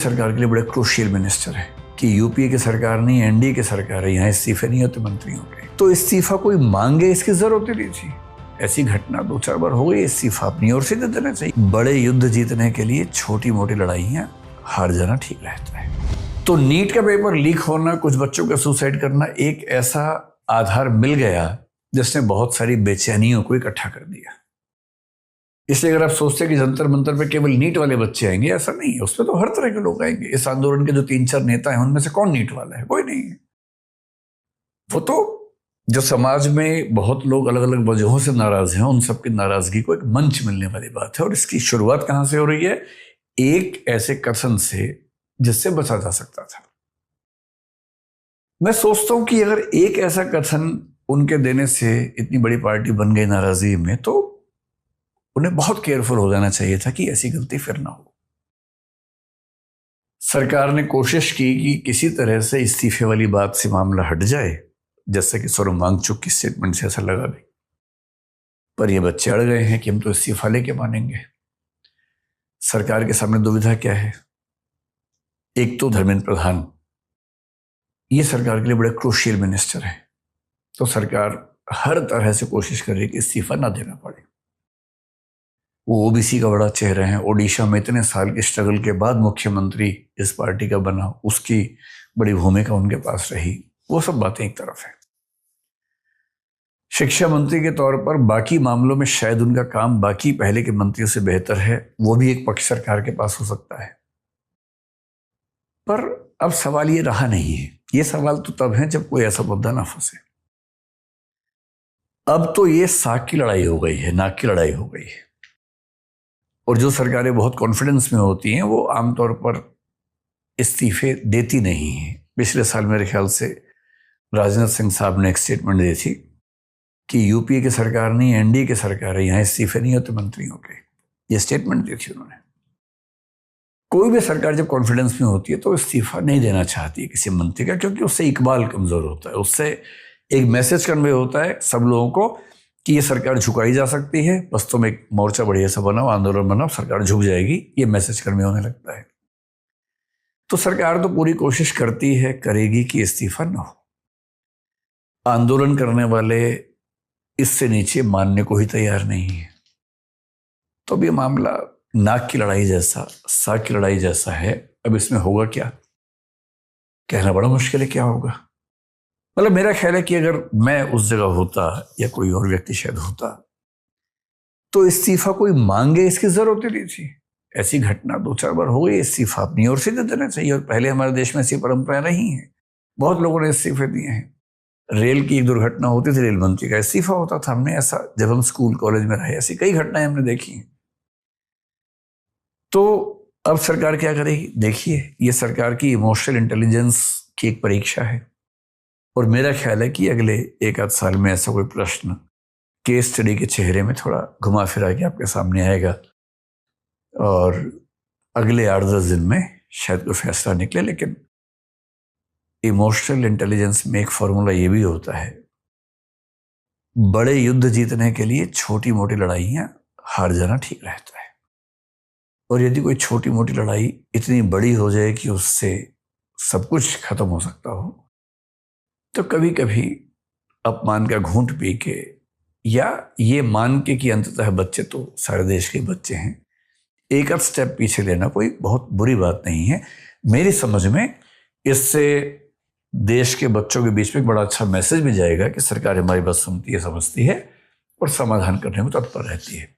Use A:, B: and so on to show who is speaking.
A: सरकार के लिए बड़े क्रूशियल मिनिस्टर है कि यूपीए की सरकार नहीं, एनडीए की सरकार है, यहाँ इस्तीफे नहीं होते मंत्रियों के। तो इस्तीफा कोई मांगे इसकी जरूरत ही नहीं थी। ऐसी घटना 2-4 बार हो गई, इस्तीफा अपनी ओर से दे देना चाहिए। बड़े युद्ध जीतने के लिए छोटी मोटी लड़ाइयां हार जाना ठीक रहता है। तो नीट का पेपर लीक होना, कुछ बच्चों का सुसाइड करना एक ऐसा आधार मिल गया जिसने बहुत सारी बेचैनियों को इकट्ठा कर दिया। इसलिए अगर आप सोचते हैं कि जंतर मंतर पे केवल नीट वाले बच्चे आएंगे, ऐसा नहीं है। उसमें तो हर तरह के लोग आएंगे। इस आंदोलन के जो 3-4 नेता हैं उनमें से कौन नीट वाला है? कोई नहीं है। वो तो जो समाज में बहुत लोग अलग अलग वजहों से नाराज हैं, उन सबकी नाराजगी को एक मंच मिलने वाली बात है। और इसकी शुरुआत कहां से हो रही है? एक ऐसे कथन से जिससे बचा जा सकता था। मैं सोचता हूं कि अगर एक ऐसा कथन उनके देने से इतनी बड़ी पार्टी बन गई नाराजगी में, तो उन्हें बहुत केयरफुल हो जाना चाहिए था कि ऐसी गलती फिर ना हो। सरकार ने कोशिश की कि किसी तरह से इस्तीफे वाली बात से मामला हट जाए, जैसे कि सोनम वांगचुक की स्टेटमेंट से ऐसा लगा भी। पर ये बच्चे अड़ गए हैं कि हम तो इस्तीफा लेके मानेंगे। सरकार के सामने दुविधा क्या है? एक तो धर्मेंद्र प्रधान, ये सरकार के लिए बड़े क्रूशियल मिनिस्टर है, तो सरकार हर तरह से कोशिश कर रही है कि इस्तीफा ना देना पड़े। वो ओबीसी का बड़ा चेहरा है, ओडिशा में इतने साल के स्ट्रगल के बाद मुख्यमंत्री इस पार्टी का बना, उसकी बड़ी भूमिका उनके पास रही। वो सब बातें एक तरफ है। शिक्षा मंत्री के तौर पर बाकी मामलों में शायद उनका काम बाकी पहले के मंत्रियों से बेहतर है, वो भी एक पक्ष सरकार के पास हो सकता है। पर अब सवाल ये रहा नहीं है। ये सवाल तो तब है जब कोई ऐसा मुद्दा ना फंसे। अब तो ये साख की लड़ाई हो गई है, नाक की लड़ाई हो गई है। और जो सरकारें बहुत कॉन्फिडेंस में होती हैं वो आमतौर पर इस्तीफे देती नहीं हैं। पिछले साल मेरे ख्याल से राजनाथ सिंह साहब ने एक स्टेटमेंट दी थी कि यूपीए की सरकार नहीं, एनडीए की सरकार है, यहाँ इस्तीफे नहीं होते मंत्रियों के। ये स्टेटमेंट दी थी उन्होंने। कोई भी सरकार जब कॉन्फिडेंस में होती है तो इस्तीफा नहीं देना चाहती है किसी मंत्री का, क्योंकि उससे इकबाल कमजोर होता है। उससे एक मैसेज कन्वे होता है सब लोगों को कि ये सरकार झुकाई जा सकती है, बस तुम एक मोर्चा बढ़िया सा बनाओ, आंदोलन बनाओ, सरकार झुक जाएगी। ये मैसेज कन्वे होने लगता है। तो सरकार तो पूरी कोशिश करती है, करेगी कि इस्तीफा ना हो। आंदोलन करने वाले इससे नीचे मानने को ही तैयार नहीं है। तो अब ये मामला नाक की लड़ाई जैसा, साग की लड़ाई जैसा है। अब इसमें होगा क्या, कहना बड़ा मुश्किल है क्या होगा। मतलब मेरा ख्याल है कि अगर मैं उस जगह होता या कोई और व्यक्ति शायद होता, तो इस्तीफा कोई मांगे इसकी जरूरत ही नहीं थी। ऐसी घटना 2-4 बार हो गई, इस्तीफा अपनी ओर से दे देना चाहिए। और पहले हमारे देश में ऐसी परंपरा नहीं है। बहुत लोगों ने इस्तीफे दिए हैं। रेल की एक दुर्घटना होती थी, रेल मंत्री का इस्तीफा होता था। हमने ऐसा, जब हम स्कूल कॉलेज में रहे, ऐसी कई घटनाएं हमने देखी हैं। तो अब सरकार क्या करेगी? देखिए, ये सरकार की इमोशनल इंटेलिजेंस की एक परीक्षा है। और मेरा ख्याल है कि अगले 1-8 साल में ऐसा कोई प्रश्न केस स्टडी के चेहरे में थोड़ा घुमा फिरा के आपके सामने आएगा, और अगले 8-10 दिन में शायद कोई फैसला निकले। लेकिन इमोशनल इंटेलिजेंस में एक फॉर्मूला ये भी होता है, बड़े युद्ध जीतने के लिए छोटी मोटी लड़ाइयां हार जाना ठीक रहता है। और यदि कोई छोटी मोटी लड़ाई इतनी बड़ी हो जाए कि उससे सब कुछ खत्म हो सकता हो, तो कभी कभी अपमान का घूंट पी के, या ये मान के कि अंततः बच्चे तो सारे देश के बच्चे हैं, एक आध स्टेप पीछे लेना कोई बहुत बुरी बात नहीं है। मेरी समझ में इससे देश के बच्चों के बीच में एक बड़ा अच्छा मैसेज भी जाएगा कि सरकार हमारी बात सुनती है, समझती है और समाधान करने में तत्पर रहती है।